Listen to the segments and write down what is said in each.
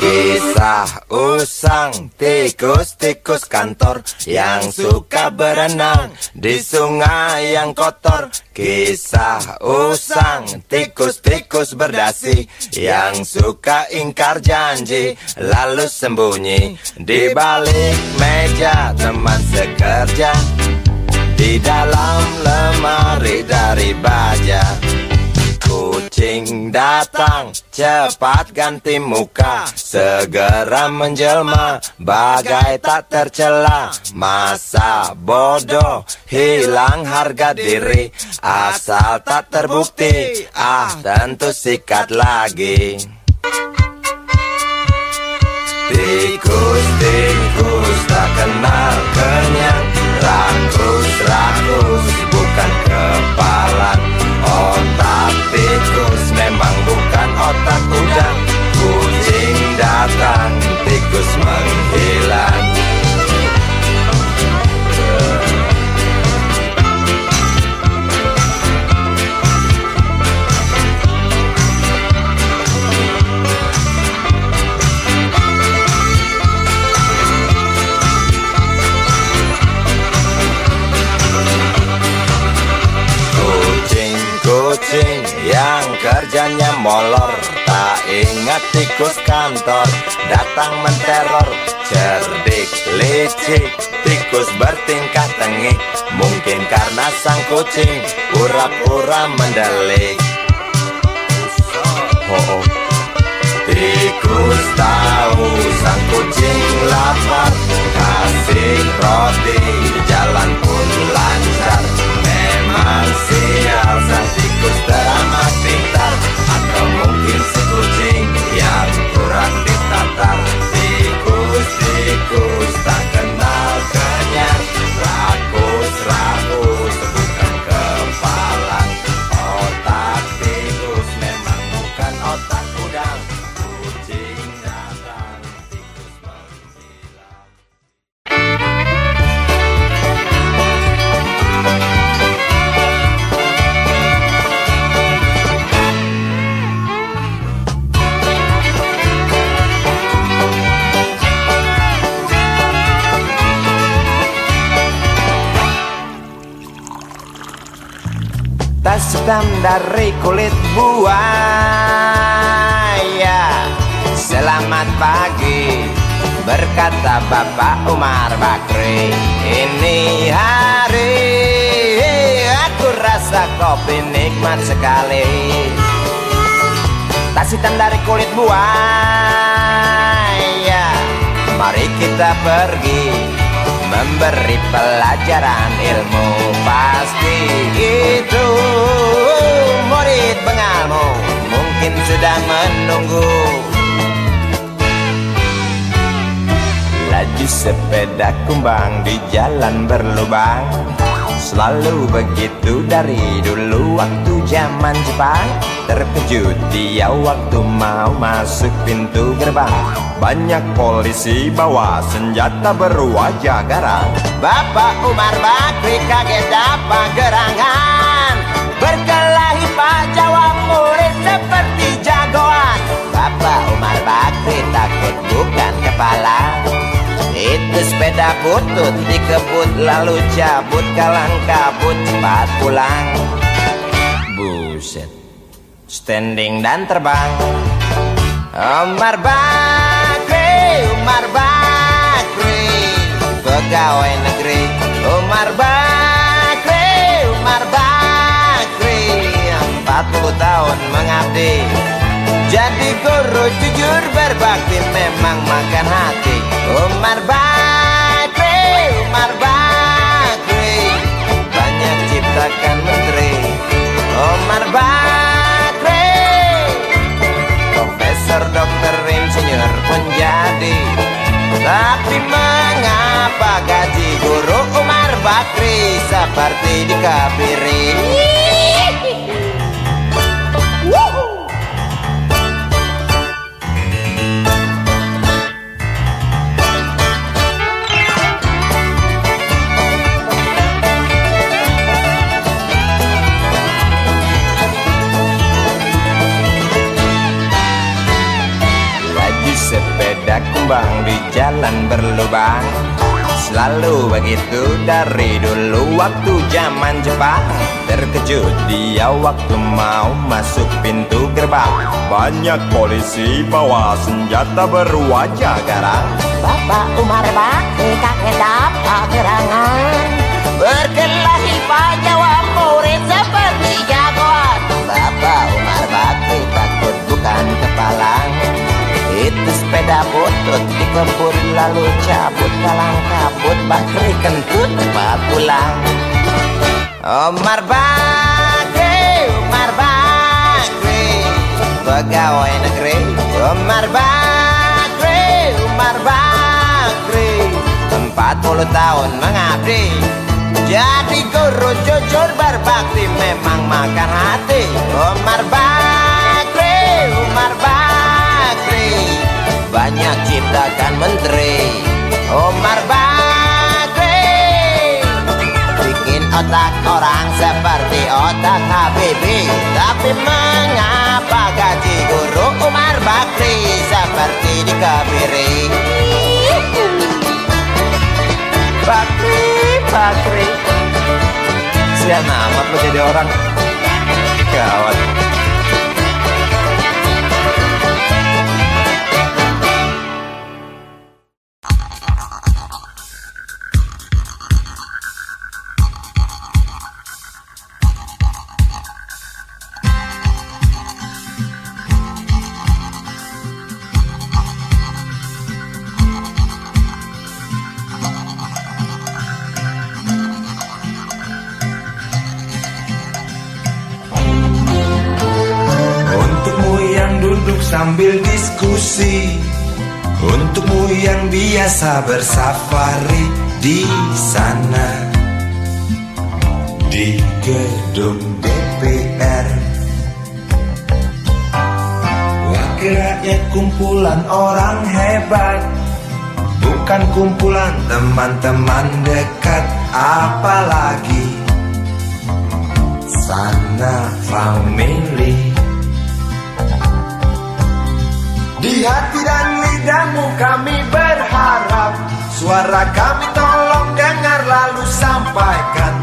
Kisah usang tikus-tikus kantor yang suka berenang di sungai yang kotor. Kisah usang tikus-tikus berdasi yang suka ingkar janji lalu sembunyi di balik meja teman sekerja, di dalam lemari dari baja. Kucing datang, cepat ganti muka, segera menjelma, bagai tak tercela. Masa bodoh, hilang harga diri, asal tak terbukti, tentu sikat lagi. Tikus-tikus tak kenal kenyang, rakus-rakus bukan kepalan. Otak tikus memang bukan otak udang. Kucing datang, tikus menghilang. Kucing yang kerjanya molor, tak ingat tikus kantor datang menteror. Cerdik, licik, tikus bertingkah tengik, mungkin karena sang kucing pura-pura mendelik. Tikus tahu sang kucing lapar, kasih roti, jalan pun lancar. Memang sial sang tikus teramat pintar, atau mungkin si kucing yang kurang ditatar. Tikus-tikus tak kenal kenyang, rakus-rakus bukan kepalang. Otak tikus memang bukan otak udang. Kucing datang, tikus menghilang. Tas hitam dari kulit buaya. Selamat pagi, berkata Bapak Umar Bakri. Ini hari aku rasa kopi nikmat sekali. Tas hitam dari kulit buaya, mari kita pergi memberi pelajaran ilmu. Pasti itu murid pengalmu, mungkin sudah menunggu. Laju sepeda kumbang di jalan berlubang, selalu begitu dari dulu waktu zaman Jepang. Terkejut dia waktu mau masuk pintu gerbang, banyak polisi bawa senjata berwajah garang. Bapak Umar Bakri kaget dapat gerangan, berkelahi Pak jawab murid seperti jagoan. Bapak Umar Bakri takut bukan kepala, itu sepeda butut dikebut lalu cabut, kalang kabut cepat pulang. Buset, standing dan terbang. Umar Bakri, Umar Bakri, pegawai negeri. Umar Bakri, Umar Bakri, 40 tahun mengabdi, jadi guru jujur berbakti, memang makan hati. Umar Bakri, Umar Bakri, banyak ciptakan menteri. Umar Bakri, profesor, dokter, insinyur pun jadi. Tapi mengapa gaji guru Umar Bakri seperti dikebiri? sepeda kumbang di jalan berlubang. Selalu begitu dari dulu waktu zaman Jepang. Terkejut dia waktu mau masuk pintu gerbang. Banyak polisi bawa senjata berwajah garang. Bapak Umar Bakri kakek dapat gerangan, berkelahi jawab murid seperti jagoan. Bapak Umar Bakri takut bukan kepalang. Itu sepeda butut dikebur lalu cabut kalang kabut. Bakri kentut cepat pulang. Umar Bakri, Umar Bakri, pegawai negeri. Umar Bakri, Umar Bakri, 40 tahun mengabdi. Jadi guru jujur berbakti memang makan hati. Umar Bakri, Umar Bakri, banyak ciptakan menteri. Umar Bakri bikin otak orang seperti otak Habibie. Tapi mengapa gaji guru Umar Bakri seperti dikebiri? Bakri, Bakri, sian amat lo jadi orang. Gawat. Sambil diskusi, untukmu yang biasa bersafari di sana, di gedung DPR. Wakil rakyat kumpulan orang hebat, bukan kumpulan teman-teman dekat. Apalagi sana family. Di hati dan lidahmu kami berharap, suara kami tolong dengar lalu sampaikan.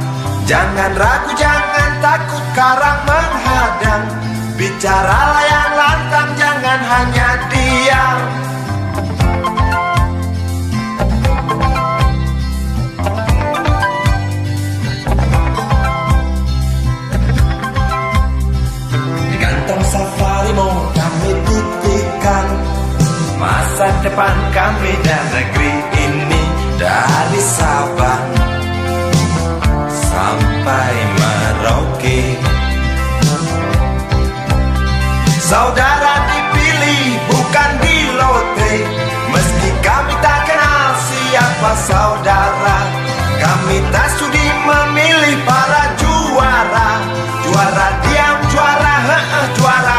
Jangan ragu, jangan takut karang menghadang. Bicaralah yang lantang, jangan hanya diam. Di kantong safarimu kami titipkan masa depan kami dan negeri ini. Dari Sabang sampai Merauke, saudara dipilih bukan di lotre. Meski kami tak kenal siapa saudara, kami tak sudi memilih para juara. Juara diam, juara juara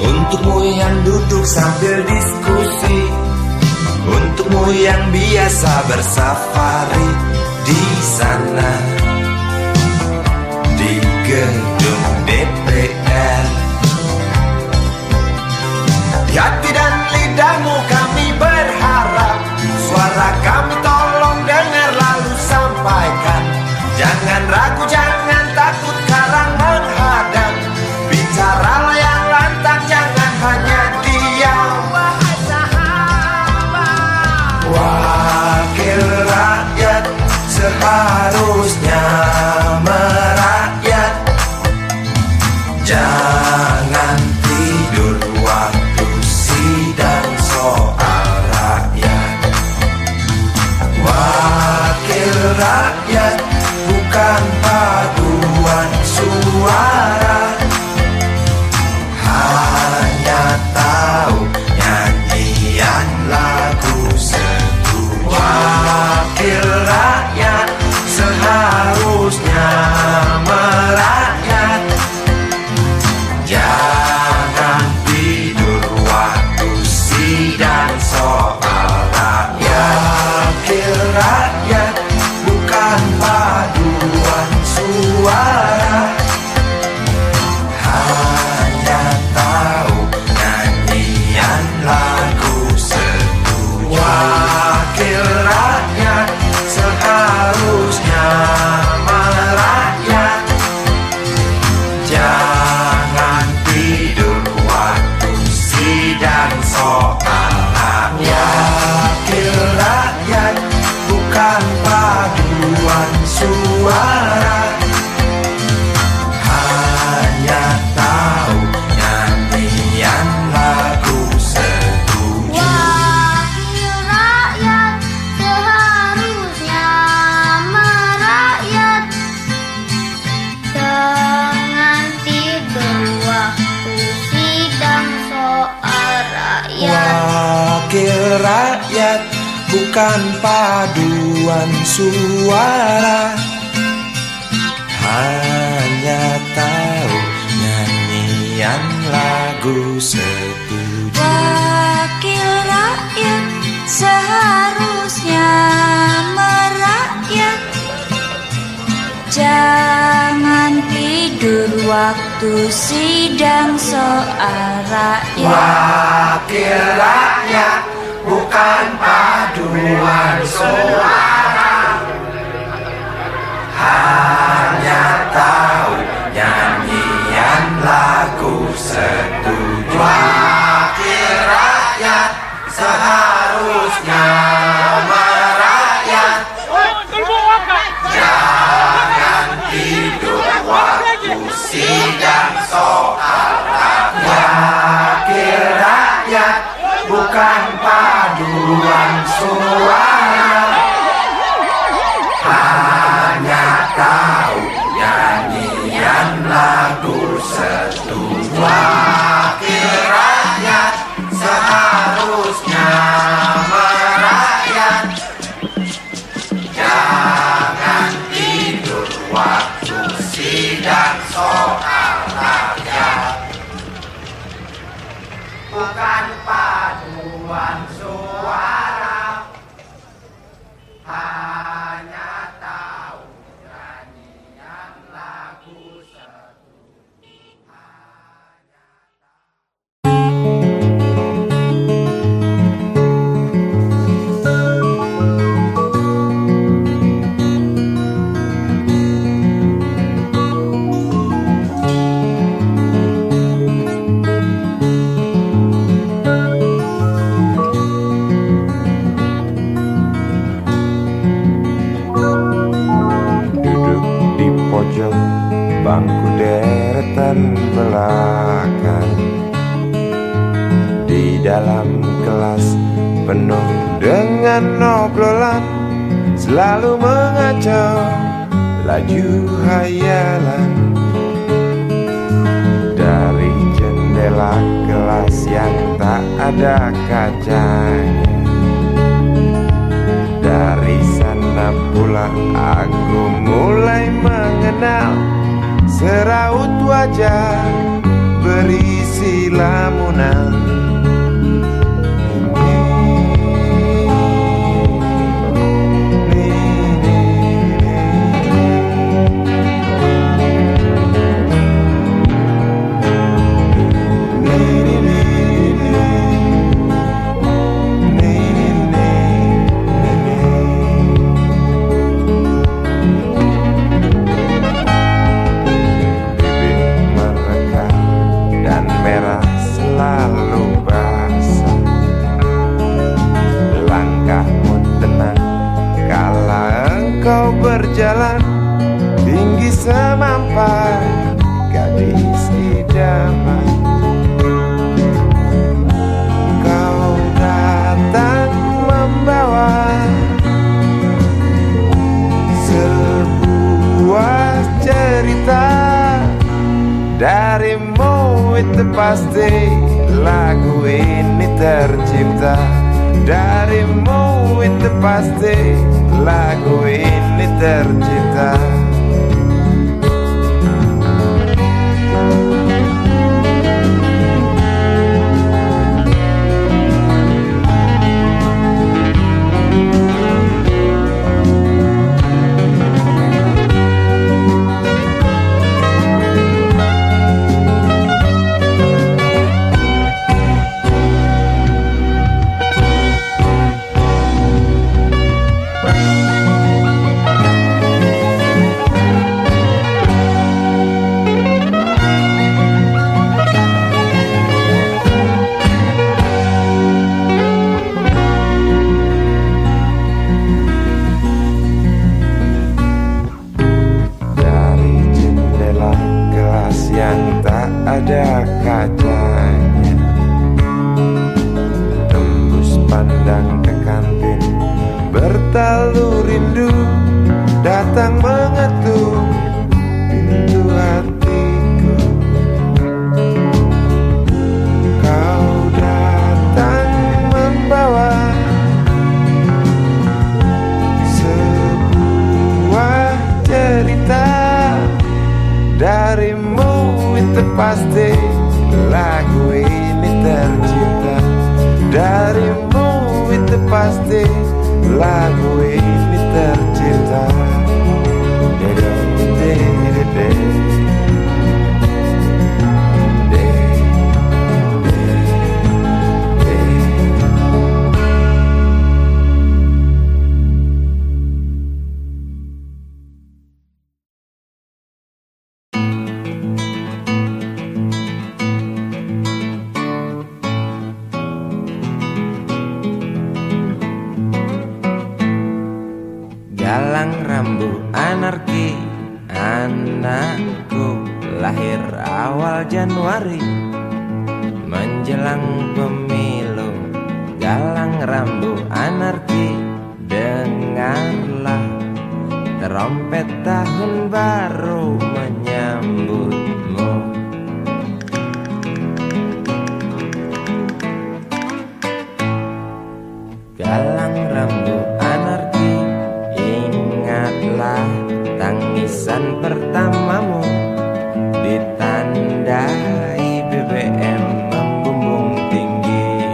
untukmu yang duduk sambil diskusi, untukmu yang biasa bersafari di sana, di gedung DPR. Di hati dan lidahmu kami berharap, suara kami tolong dengar lalu sampaikan. Jangan ragu, jangan takut karang menghadang. Bicaralah yang lantang, jangan hanya diam. Wakil rakyat seharusnya merakyat. Jangan tidur waktu sidang soal rakyat. Wakil rakyat bukan paduan suara. bukan paduan suara, hanya tahu nyanyian lagu setuju. Wakil rakyat seharusnya merakyat, jangan tidur waktu sidang soal rakyat. Wakil rakyat bukan paduan suara, hanya tahu nyanyian lagu setuju. Wakil rakyat seharusnya merakyat, jangan tidur waktu sidang soal rakyat. Wakil rakyat bukan paduan suara, hanya tahu nyanyian lagu setuju. Wakil rakyat seharusnya merakyat, jangan tidur waktu sidang soal rakyat. Bukan paduan suara, hanya tahu nyanyian lagu setuju. Duduk di pojok bangku deretan belakang, di dalam kelas penuh dengan obrolan, selalu mengacau laju hayalan. Dari jendela kelas yang tak ada kacanya, dari sana pula aku mulai mengenal seraut wajah berisi lamunan. Berjalan tinggi semampai gadis idaman, kau datang membawa sebuah cerita. Darimu itu pasti lagu ini tercipta, darimu itu pasti lagu ini tercipta. Ada kacanya, tembus pandang ke kantin, bertalu rindu datang mengetuk pintu hatiku. Kau datang membawa itu pasti lagu ini tercipta darimu, itu pasti lagu ini tercipta. Galang rambu anarki, anakku lahir awal Januari menjelang pemilu. Galang rambu anarki, dengarlah trompet tahun baru menyambutmu. Galang rambu anarki, ingatlah tangisan pertamamu ditandai BBM membumbung tinggi.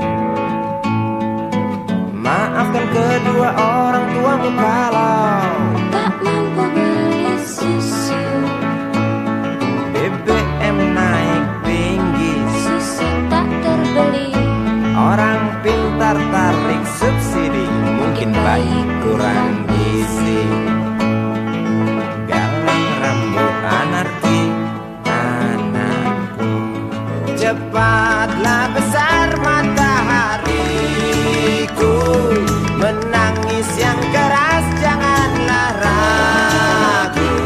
Maafkan kedua orang tuamu kalau tak mampu beli susu. BBM naik tinggi, Susu tak terbeli. orang pintar tarik subsidi, mungkin bayi kurang gizi. Galang rambu anarki, anakku, cepatlah besar matahariku, menangis yang keras janganlah ragu,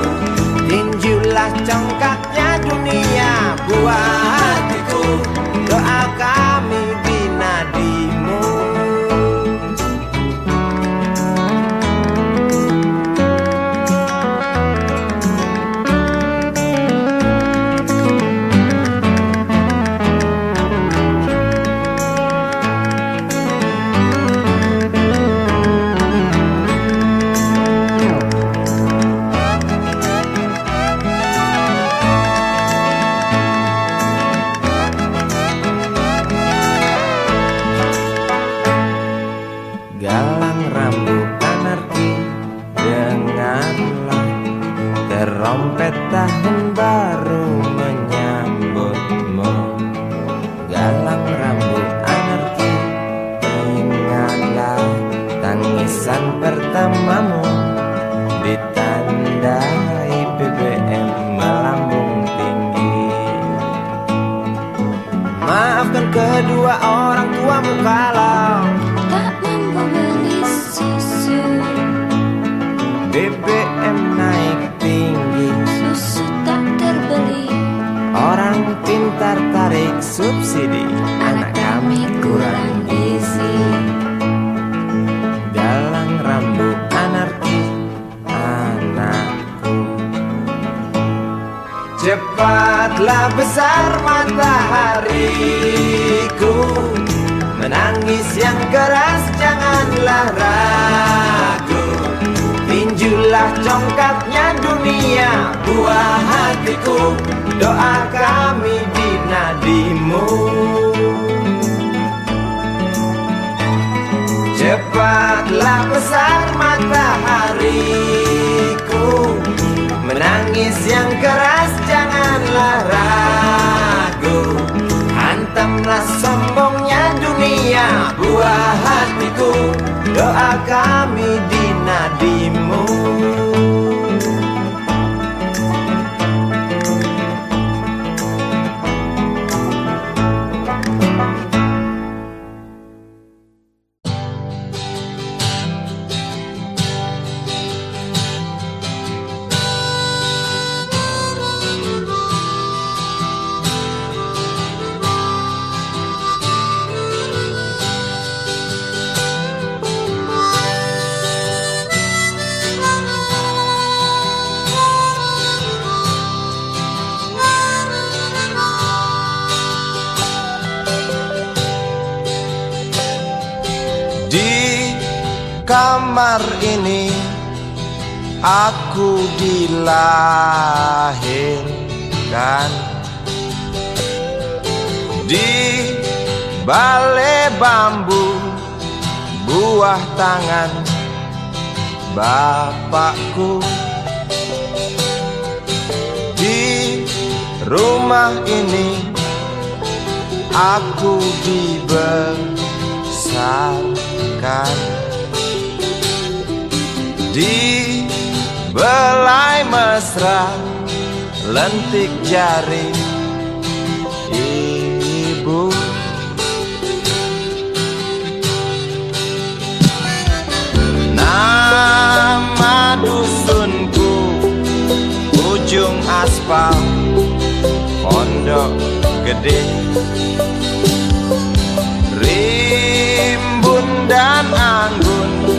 tinjulah congkaknya dunia buah hatiku, doa kami di nadimu. Galang rambu anarki, dengarlah trompet tahun baru menyambutmu. Galang rambu anarki, ingatlah tangisan pertamamu ditandai BBM melambung tinggi. Maafkan kedua orang tuamu kalau Tak mampu beli susu. BBM naik tinggi, Susu tak terbeli. orang pintar tarik subsidi, anak kami kurang gizi. Galang rambu anarki, anakku, cepatlah besar matahariku, menangis yang keras janganlah ragu, tinjulah congkaknya dunia buah hatiku, doa kami di nadimu. Cepatlah besar matahariku, menangis yang keras janganlah ragu, hantamlah sombongnya dunia buah hatiku, doa kami di nadimu. Kamar ini aku dilahirkan Di balai bambu buah tangan bapakku. Di rumah ini aku dibesarkan. Di belai mesra lentik jari ibu. Nama dusunku ujung aspal Pondok Gede. Rimbun dan anggun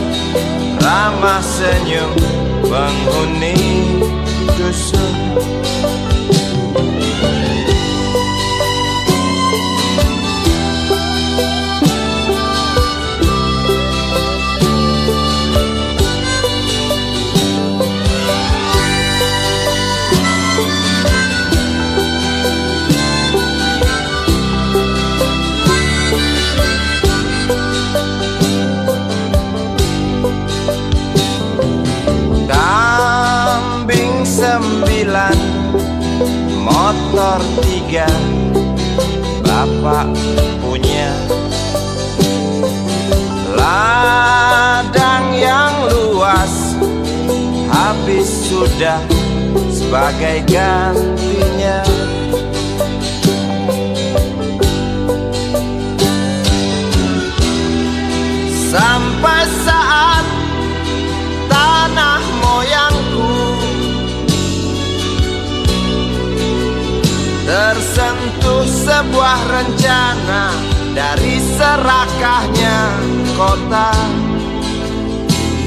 ramah senyum penghuni dusun. Sembilan, motor 3 bapak punya. Ladang yang luas habis sudah sebagai gantinya. Sampai saat tanah moyangku tersentuh sebuah rencana dari serakahnya kota.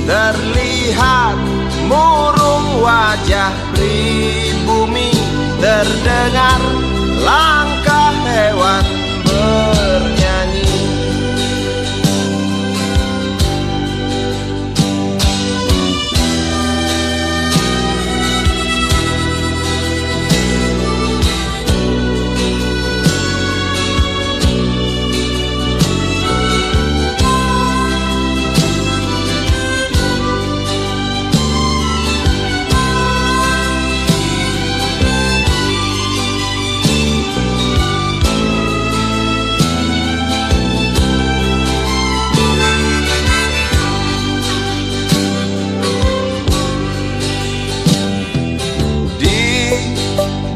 Terlihat murung wajah pribumi, terdengar langkah hewan bernyanyi.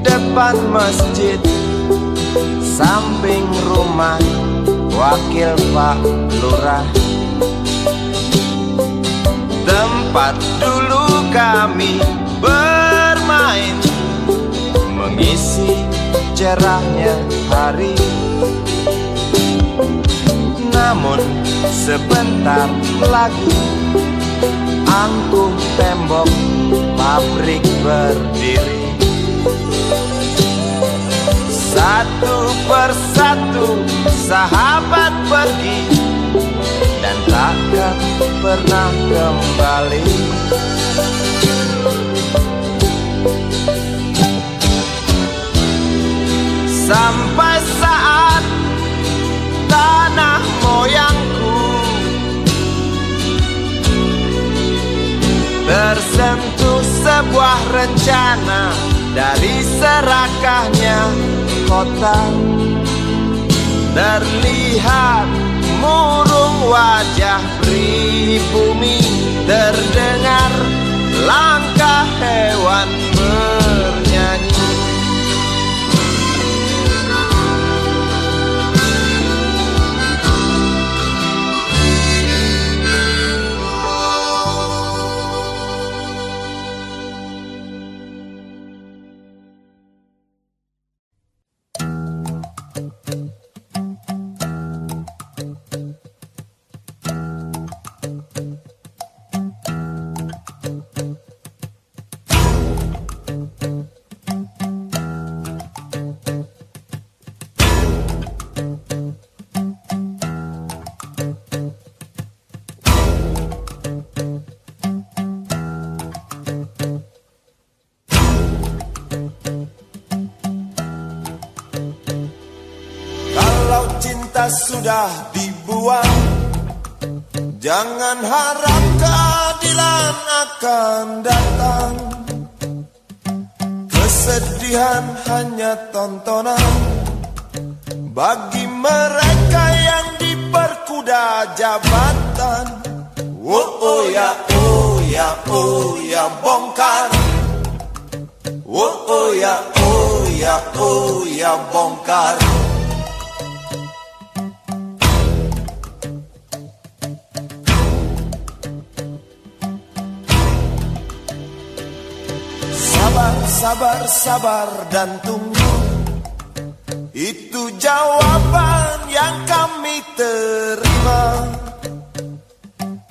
Depan masjid samping rumah wakil Pak Lurah, tempat dulu kami bermain mengisi cerahnya hari. Namun sebentar lagi angkuh tembok pabrik berdiri. Satu persatu sahabat pergi dan takkan pernah kembali. Sampai saat tanah moyangku tersentuh sebuah rencana dari serakahnya kota. Terlihat murung wajah pribumi, terdengar langkah hewan bernyanyi. cinta sudah dibuang, jangan harap keadilan akan datang. Kesedihan hanya tontonan bagi mereka yang diperkuda jabatan. Oh ya, oh ya, oh ya, bongkar. Oh ya, oh ya, oh ya, bongkar. Sabar, sabar, sabar dan tunggu, itu jawaban yang kami terima.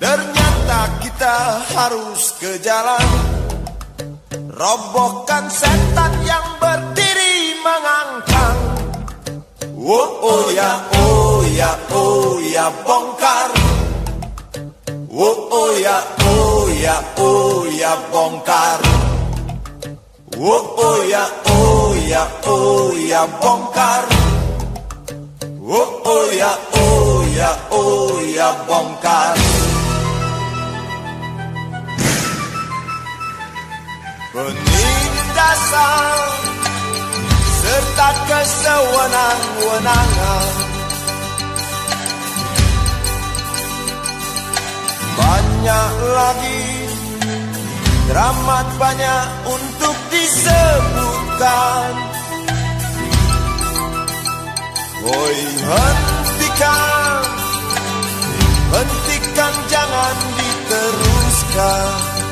Ternyata kita harus ke jalan, robohkan setan yang berdiri mengangkang. Oh ya, oh ya, oh ya, bongkar. Oh ya, oh ya, oh ya, bongkar. Oh ya, oh ya, oh ya, bongkar. Oh ya, oh ya, oh ya, bongkar. Penindasan serta kesewenang-wenangan, banyak lagi, teramat banyak untuk disebutkan. Woi, hentikan, hentikan, jangan diteruskan.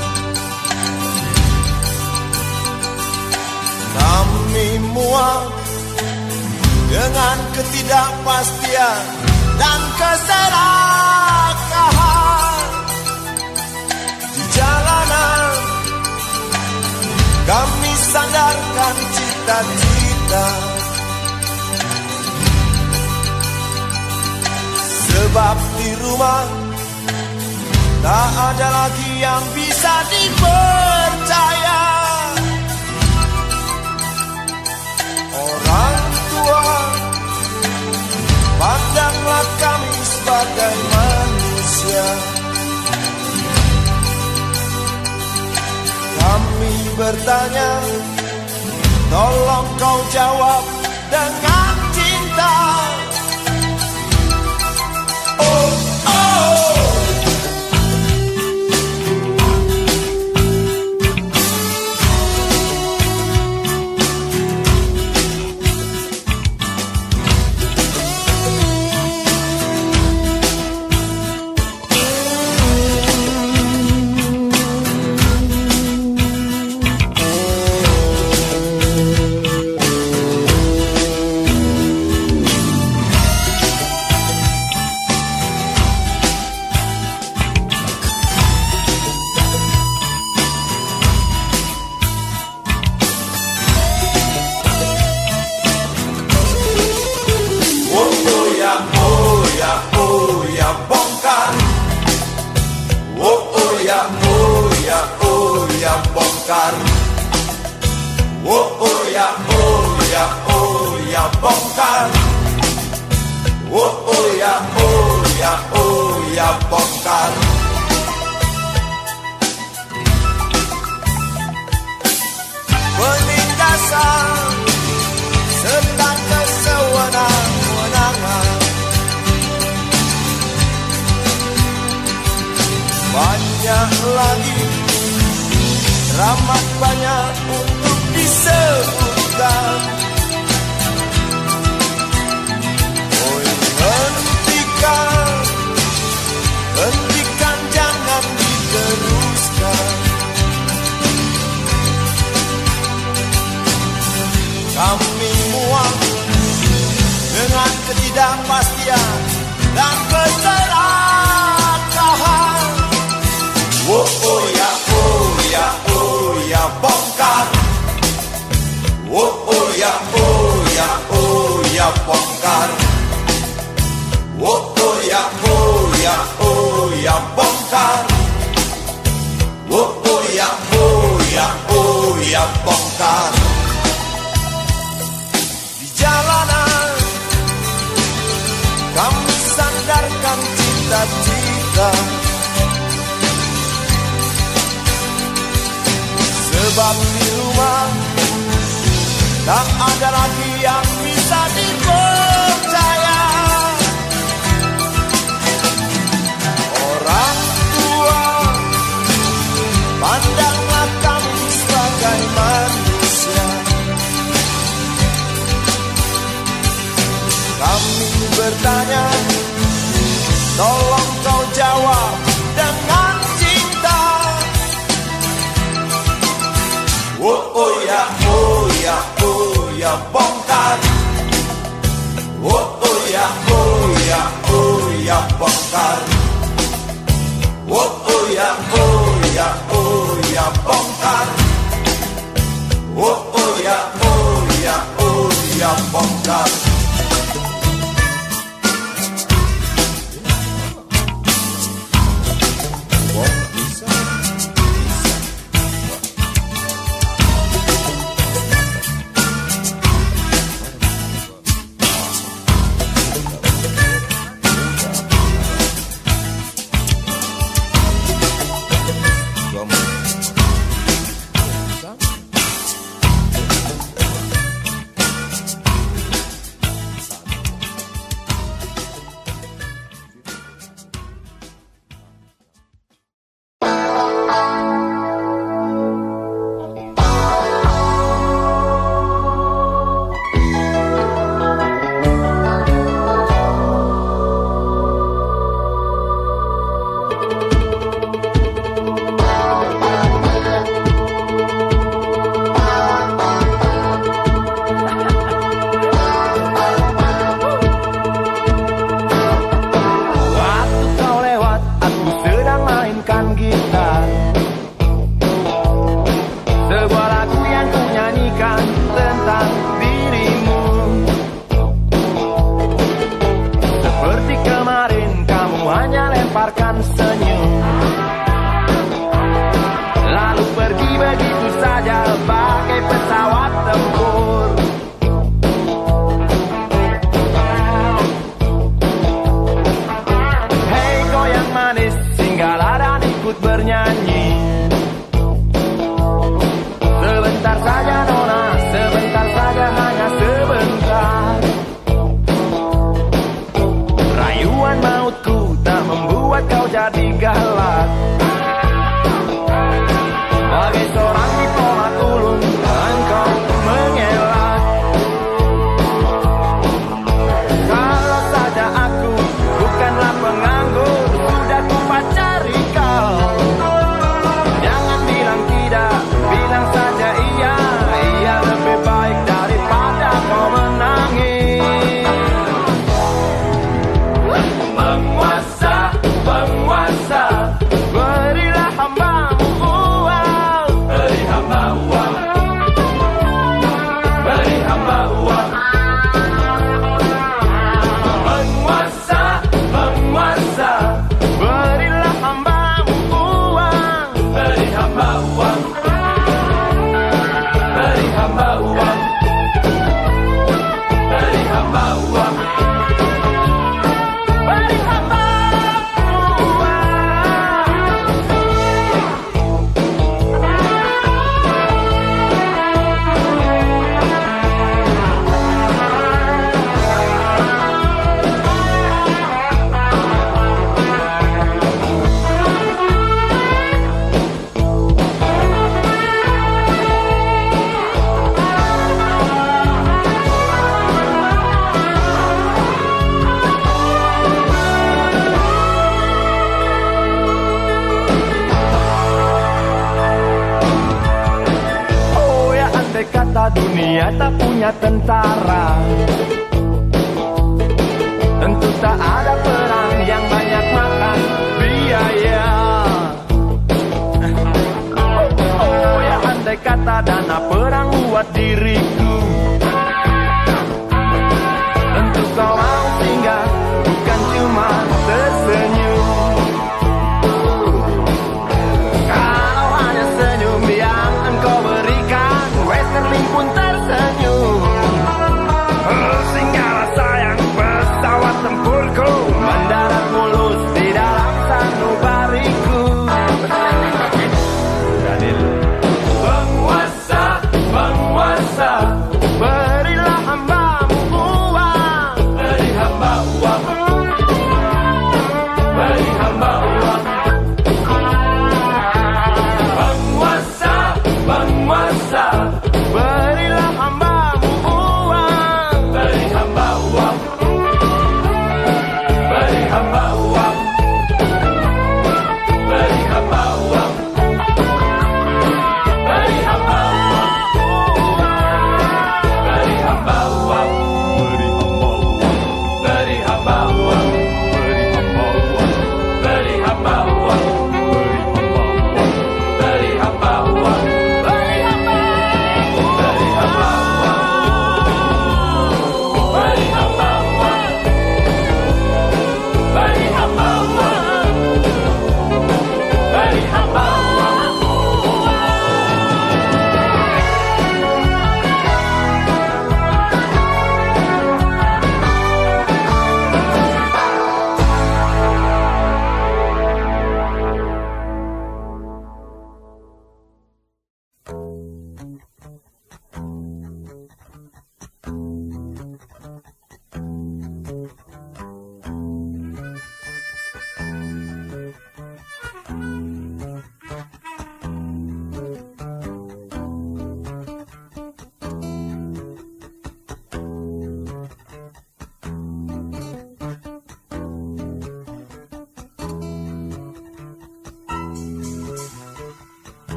Kami muak dengan ketidakpastian dan keserakahan di jalanan. Kami sandarkan cita-cita, sebab di rumah tak ada lagi yang bisa dipercaya. Orang tua, pandanglah kami sebagai manusia. Kami bertanya, tolong kau jawab dengan cinta. Oh, oh. Bongkar. Oh ya, oh ya, oh ya, bongkar. Oh ya, oh ya, oh ya, bongkar. Penindasan serta kesewenang-wenangan, banyak lagi, teramat banyak untuk disebutkan. Oh, hentikan, hentikan, jangan diteruskan. Kami muak dengan ketidakpastian dan keserakahan. Oh ya, oh ya, oh ya, bongkar. Oh ya, oh ya, oh ya, bongkar. Oh ya, oh ya, oh ya, bongkar. Oh ya, oh ya, oh ya, bongkar. Di jalanan kita. Sebab di rumah tak ada lagi yang bisa dipercaya. Orang tua, pandanglah kami sebagai manusia. Kami bertanya, tolong kau jawab dengan cinta. Oh ya, oh ya, oh ya, bongkar. Oh ya, oh ya, oh ya, bongkar. Oh ya, oh ya, oh ya, bongkar. Oh ya, oh ya, oh ya, bongkar. Dunia tak punya tentara, tentu tak ada perang yang banyak makan biaya. Oh ya, andai kata dana perang buat diriku, tentu kau mau singgah, bukan cuma tersenyum. Kalau hanya senyum yang engkau berikan, Westerling pun tersenyum. Singgahlah sayang, pesawat tempurku mendarat mulus di dalam sana.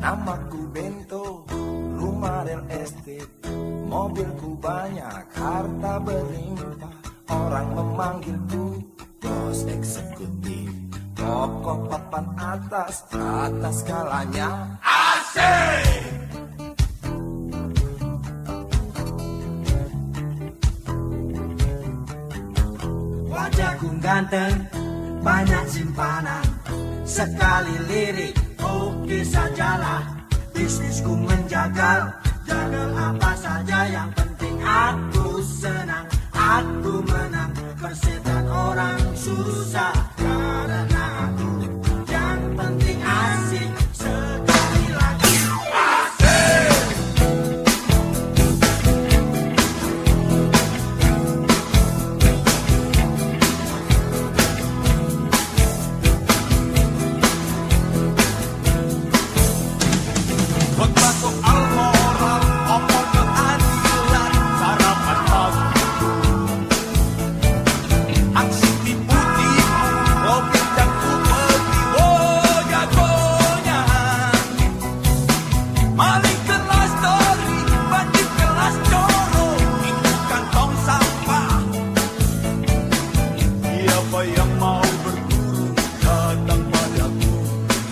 Namaku Bento, rumah real estate, mobilku banyak, harta berlimpah. Orang memanggilku bos eksekutif, pokok papan atas skalanya asik. Wajahku ganteng, banyak simpanan, sekali lirik, oke sajalah. Bisnisku menjagal, jagal apa saja, yang penting aku senang, aku menang. Persetan orang susah, karena aku yang penting asik. Sekali lagi asik. Khotbah soal moral, omong keadilan, sarapan pagi, aksi tipu-tipu, robek dan upeti, oh jagonya. Maling kelas dori, bandit kelas coro, itu kantong sampah. Siapa yang mau berguru, datang padaku,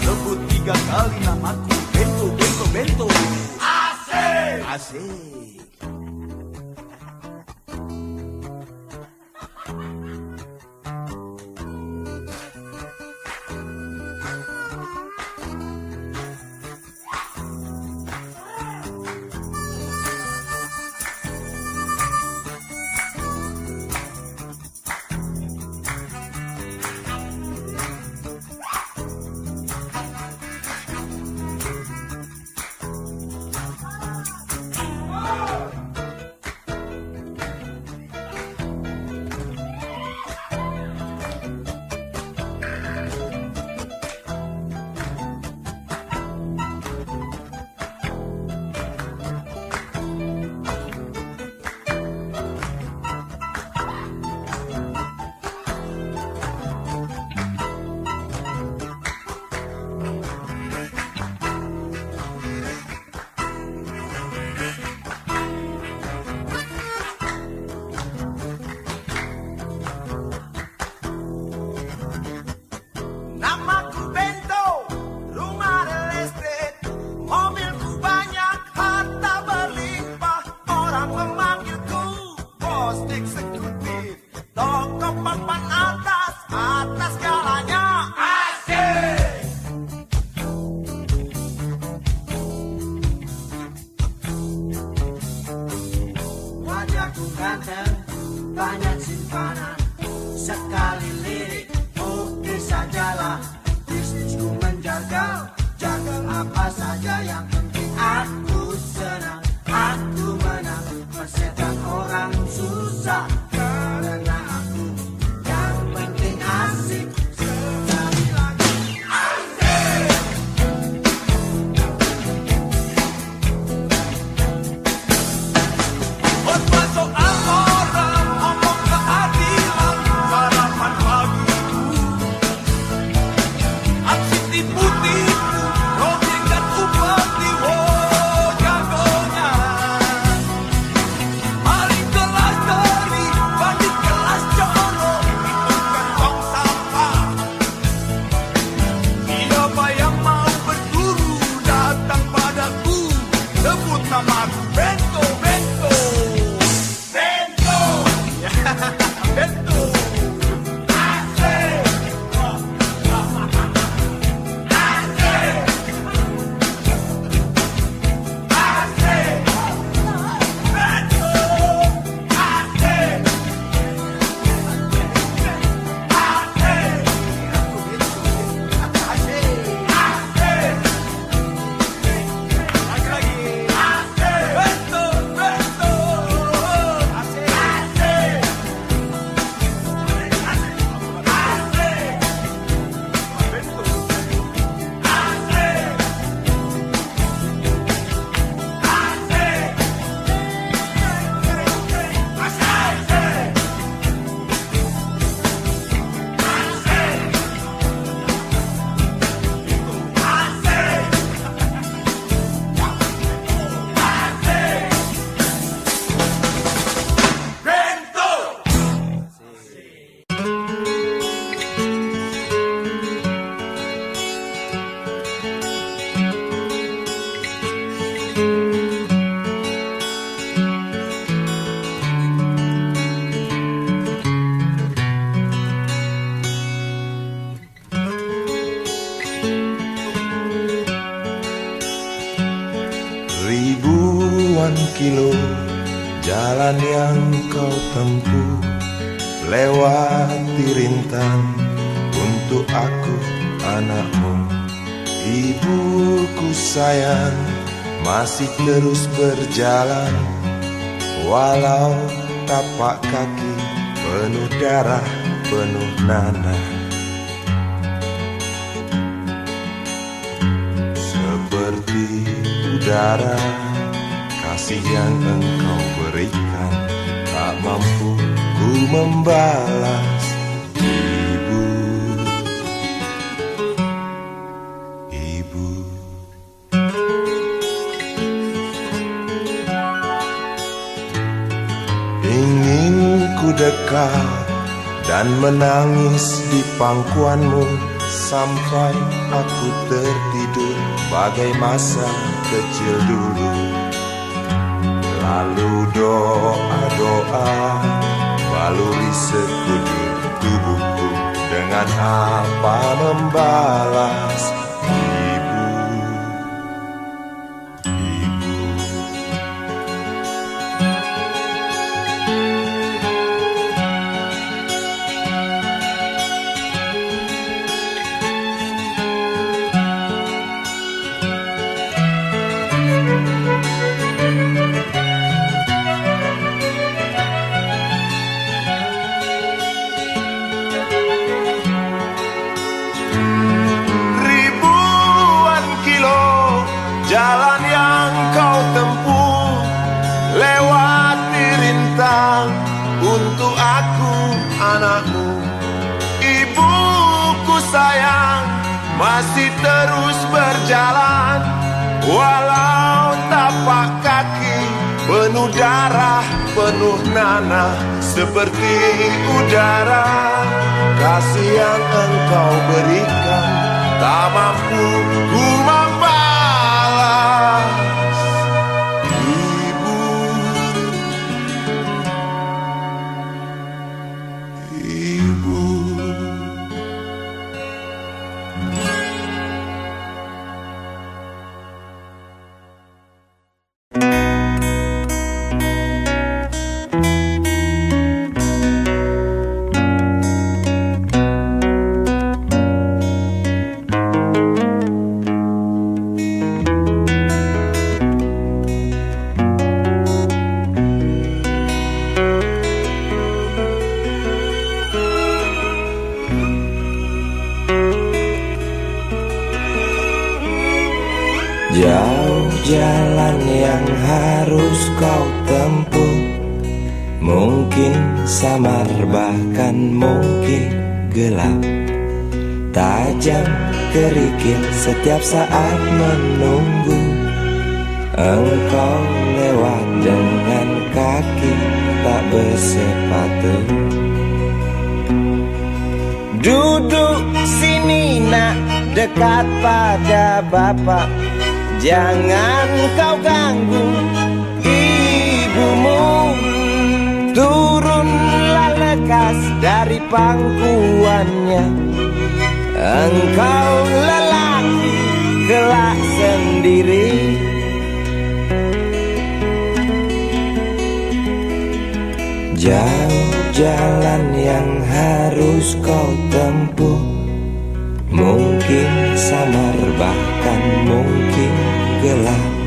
sebut 3 kali namaku. Bento, bento, bento. Asik. Asik. Namaku Bento, rumah real estate, mobilku banyak, harta berlimpah. Orang memanggilku bos eksekutif, toko papan atas skalanya asik. Wajahku ganteng, banyak simpanan, sekali lirik, oke sajalah. Bisnisku menjagal, jagal apa saja, yang penting aku senang, aku menang. Persetan orang susah, karena aku yang penting asik. Sekali lagi asik. Khotbah soal moral, omong keadilan, sarapan pagiku, aksi tipu-tipu, robek dan upeti, Jalan yang kau tempuh lewati rintang untuk aku anakmu. Ibuku sayang masih terus berjalan, walau tapak kaki penuh darah, penuh nanah. Seperti udara, kasih yang engkau berikan tak mampu ku membalas. Ibu, ibu. Ingin ku dekat dan menangis di pangkuanmu sampai aku tertidur bagai masa kecil dulu. Lalu doa-doa baluri sekujur tubuhku, dengan apa membalas. Ibu, ibu. Jalan yang kau tempuh lewati rintang untuk aku anakmu. Ibuku sayang masih terus berjalan, walau tapak kaki penuh darah, penuh nanah. Seperti udara, kasih yang engkau berikan tak mampu ku membalas. Jauh jalan yang harus kau tempuh, mungkin samar bahkan mungkin gelap, tajam kerikil setiap saat menunggu. Engkau lewat dengan kaki tak bersepatu. Duduk sini nak, dekat pada bapak, jangan kau ganggu ibumu. Turunlah lekas dari pangkuannya, engkau lelaki kelak sendiri. Jauh jalan yang harus kau tempuh, mungkin samar bahkan mungkin gelap.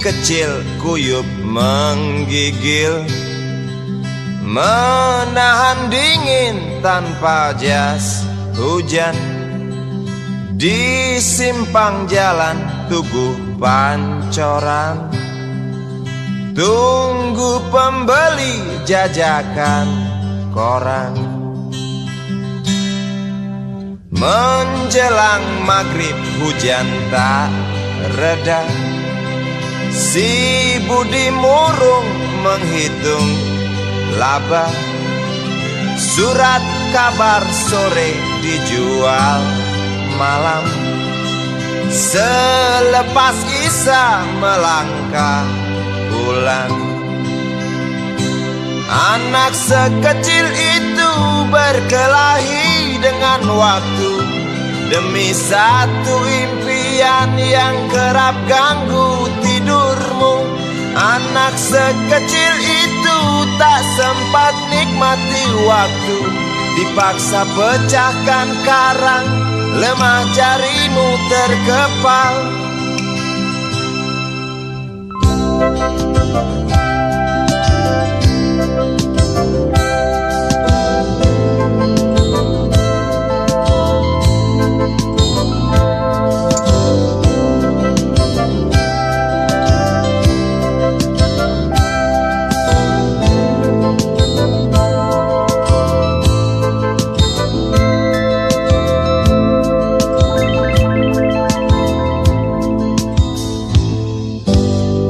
kecil kuyup menggigil, menahan dingin tanpa jas hujan. Di simpang jalan Tugu Pancoran, tunggu pembeli jajakan koran. Menjelang maghrib hujan tak reda, si Budi murung menghitung laba. Surat kabar sore dijual malam. Selepas Isya melangkah pulang. Anak sekecil itu berkelahi dengan waktu demi satu impian yang kerap ganggu tidurmu. Anak sekecil itu tak sempat nikmati waktu, dipaksa pecahkan karang, lemah jarimu terkepal.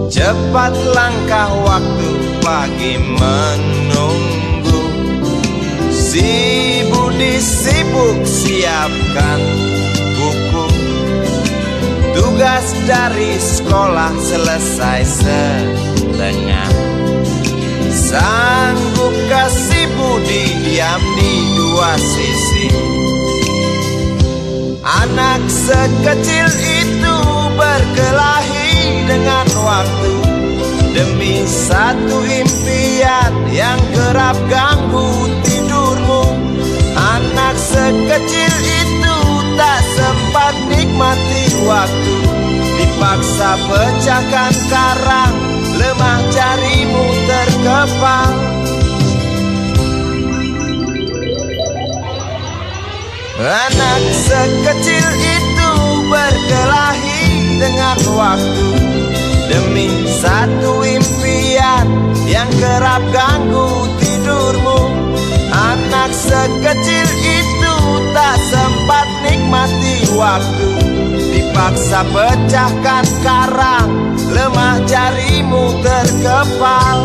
Cepat langkah waktu, pagi menunggu. Si Budi sibuk siapkan buku. Tugas dari sekolah selesai setengah. Sanggupkah si Budi diam di dua sisi? Anak sekecil itu berkelahi dengan waktu demi satu impian yang kerap ganggu tidurmu. Anak sekecil itu tak sempat nikmati waktu, dipaksa pecahkan karang, lemah jarimu terkepal. Anak sekecil itu berkelahi dengan waktu demi satu impian yang kerap ganggu tidurmu. Anak sekecil itu tak sempat nikmati waktu, dipaksa pecahkan karang, lemah jarimu terkepal.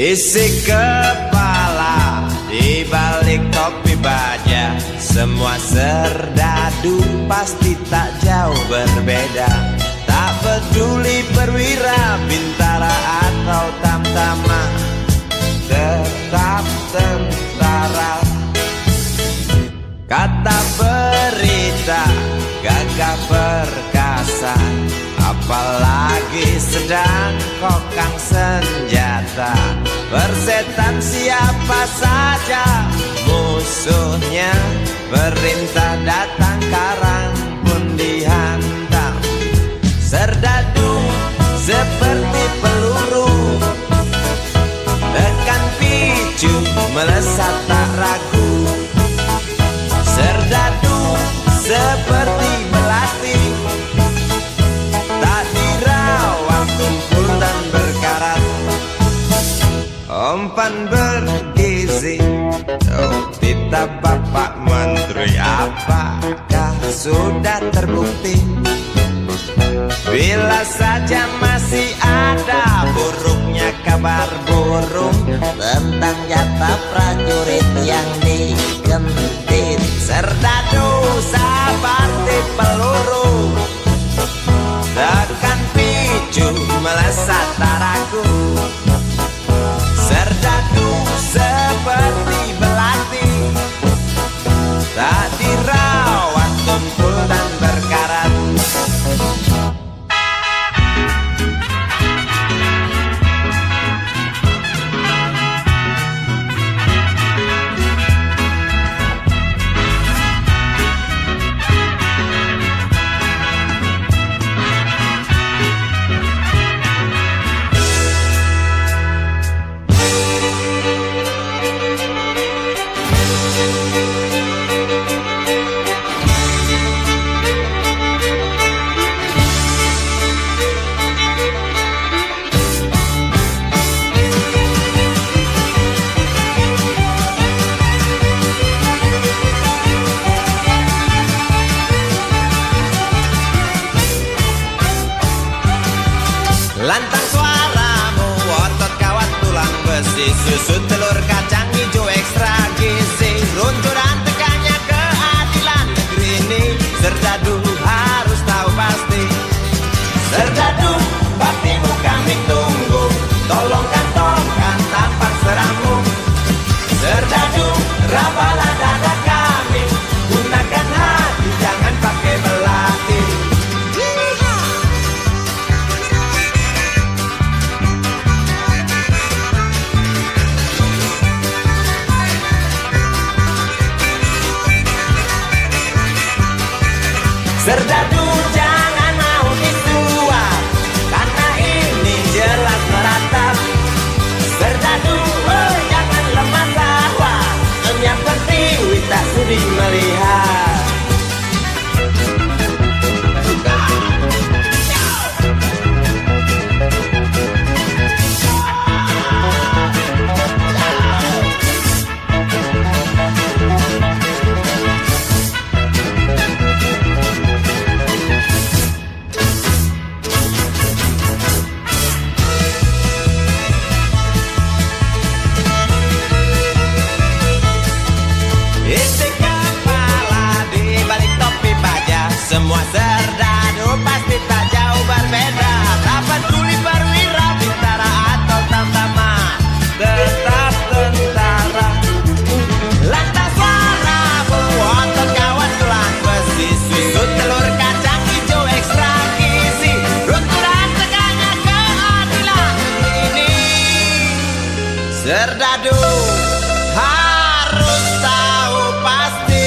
Isi kepala di balik topi baja, semua serdadu pasti tak jauh berbeda. Tak peduli perwira, bintara atau tamtama, tetap tentara. Kata berita gagah perkasa, apalagi sedang kokang senjata. Persetan siapa saja musuhnya, perintah datang karang pun dihantam. Serdadu seperti peluru, tekan picu melesat tak ragu. Serdadu seperti melati, tak dirawat tumpul dan berkarat. Umpan bergis gizi. Oh, kita Bapak Menteri, apakah sudah terbukti? Bila saja masih ada buruknya kabar burung tentang jatah prajurit yang digentit, serdadu seperti peluru tekan picu melesat tak ragu. Serdadu seperti belati tak dirawat tumpul dan berkarat. Lantang suaramu, otot kawat tulang besi, susu telur kacang hijau ekstra gizi. Runtuhan tegaknya keadilan negeri ini, serdadu harus tahu pasti. Serdadu, baktimu kami tunggu, tolong kantongkan tampang serammu. Serdadu, rapalah dada kami, gunakan hati jangan pakai belati. Serdadu jangan mau disuap, karena ini jelas meratap. Serdadu jangan lemah tawa, yang penting kita sudi melihat. Isi kepala di balik topi baja, semua serdadu pasti tak jauh berbeda. Tak peduli perwira, bintara atau tamtama, tetap tentara. Lantas suaramu, otot kawan tulang besi, susu telur kacang hijau ekstra gizi. Runtuhan tegaknya keadilan ini, serdadu harus tahu pasti.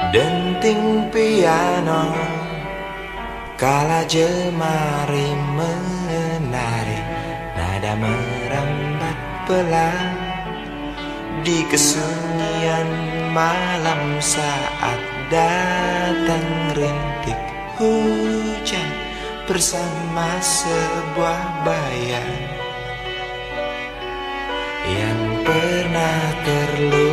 Denting piano kala jemari menari, nada merambat pelan di kesunyian malam saat datang rintik hujan bersama sebuah bayang yang pernah terlupakan.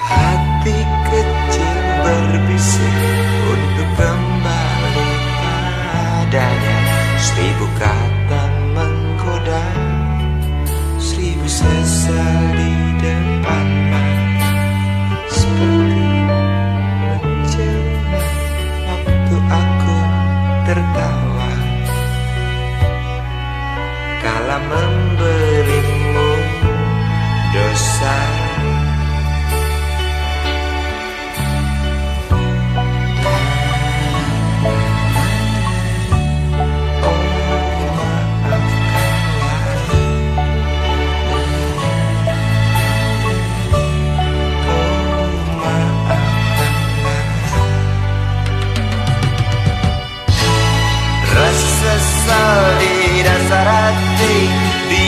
Hati kecil berbisik untuk kembali padanya.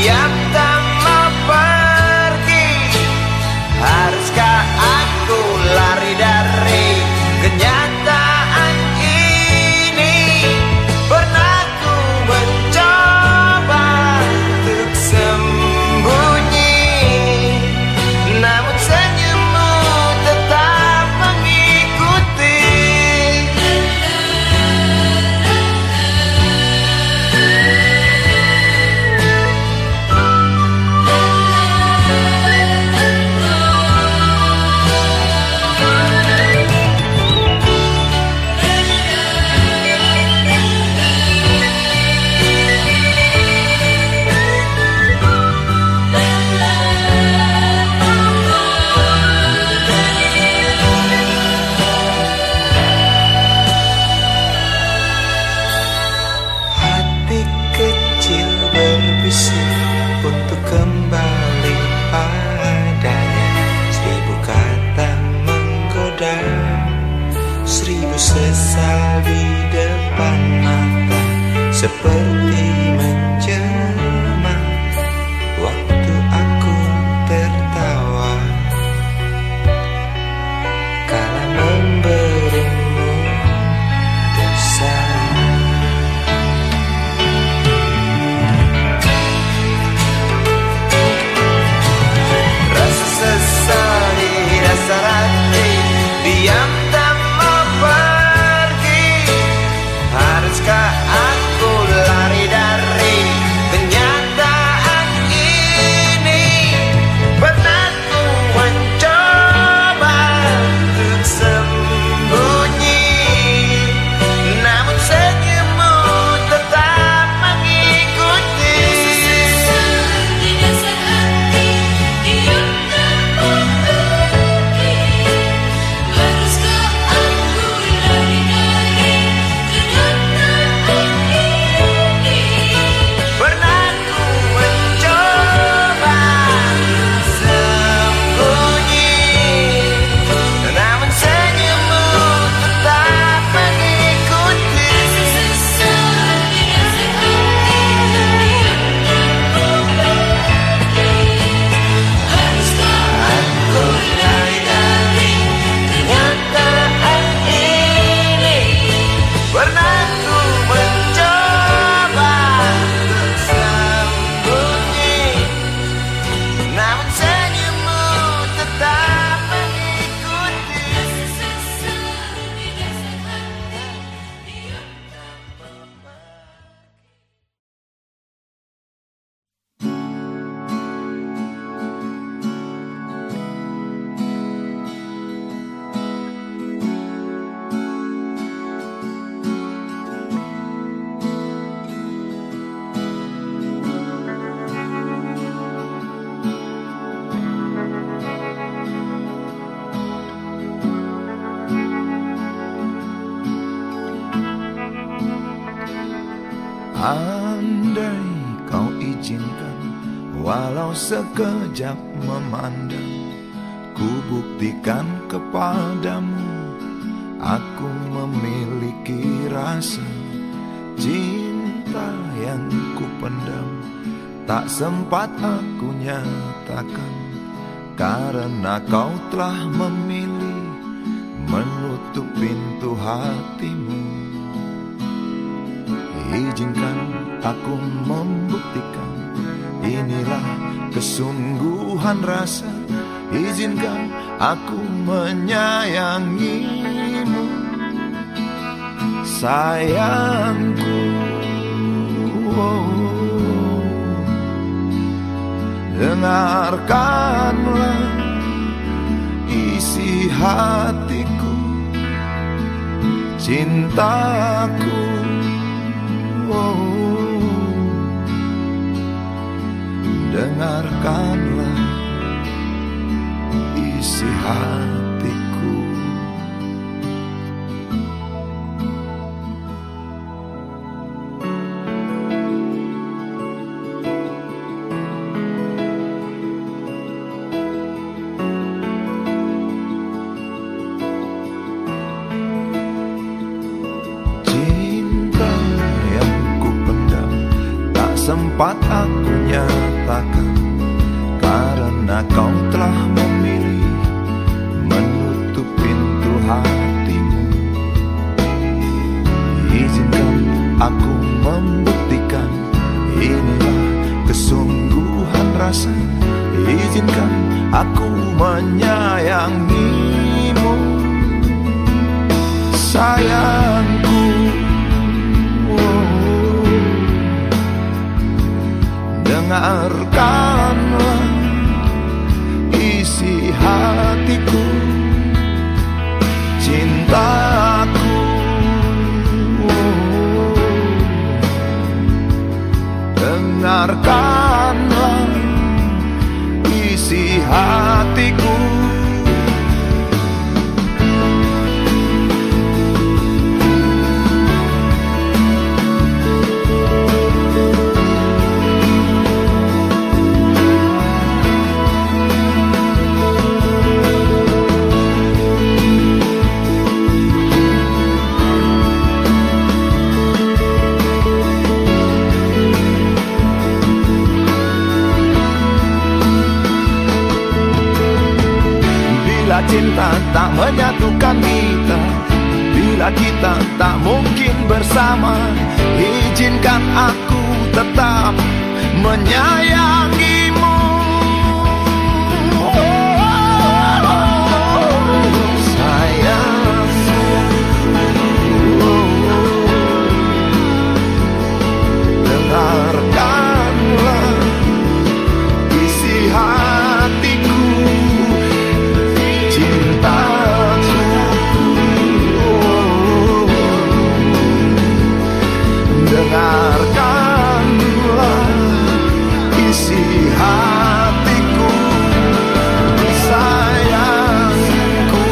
diam tak mau pergi. Haruskah aku lari dari kenyataan ini? Pernah ku mencoba untuk sembunyi, namun senyummu tetap mengikuti. Hati kecil berbisik untuk kembali padanya. 1000 kata menggoda, 1000 sesal di depan mata, seperti menjelma waktu aku tertawa kala memberimu dosa. Rasa sesal di dasar hati, diam tak mau pergi. Haruskah aku lari dari kenyataan ini? Pernah ku mencoba untuk sembunyi, namun senyummu tetap mengikuti. Pernah ku mencoba untuk sembunyi, namun senyummu tetap mengikuti. Aku lari dari kenyataan ini. Pernah ku mencoba untuk sembunyi, namun senyummu tetap mengikuti. Andai kau izinkan, walau sekejap memandang, ku buktikan kepadamu, aku memiliki rasa cinta yang ku pendam. Tak sempat aku nyatakan, karena kau telah memilih menutup pintu hatimu. Izinkan aku membuktikan, inilah kesungguhan rasa. Izinkan aku menyayangimu, sayangku. Dengarkanlah isi hatiku, cintaku. Dengarkanlah isi hatiku. Cinta yang ku pendam, tak sempat aku nyatakan, katakan, karena kau telah memilih menutup pintu hatimu. Izinkan aku membuktikan, inilah kesungguhan rasa. Izinkan aku menyayangimu, sayangku. Dengarkanlah isi hatiku, cintaku. Dengarkanlah isi hatiku. Bila cinta tak menyatukan kita, bila kita tak mungkin bersama, izinkan aku tetap menyayangimu. Sayang, dengarkanlah isi hatiku, cintaku. Dengarkanlah isi hatiku, sayangku.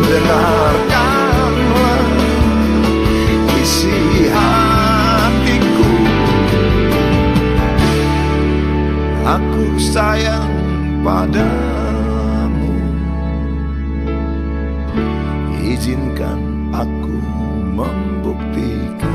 Dengarkanlah isi hatiku. Aku sayang padamu. Izinkan aku membuktikan.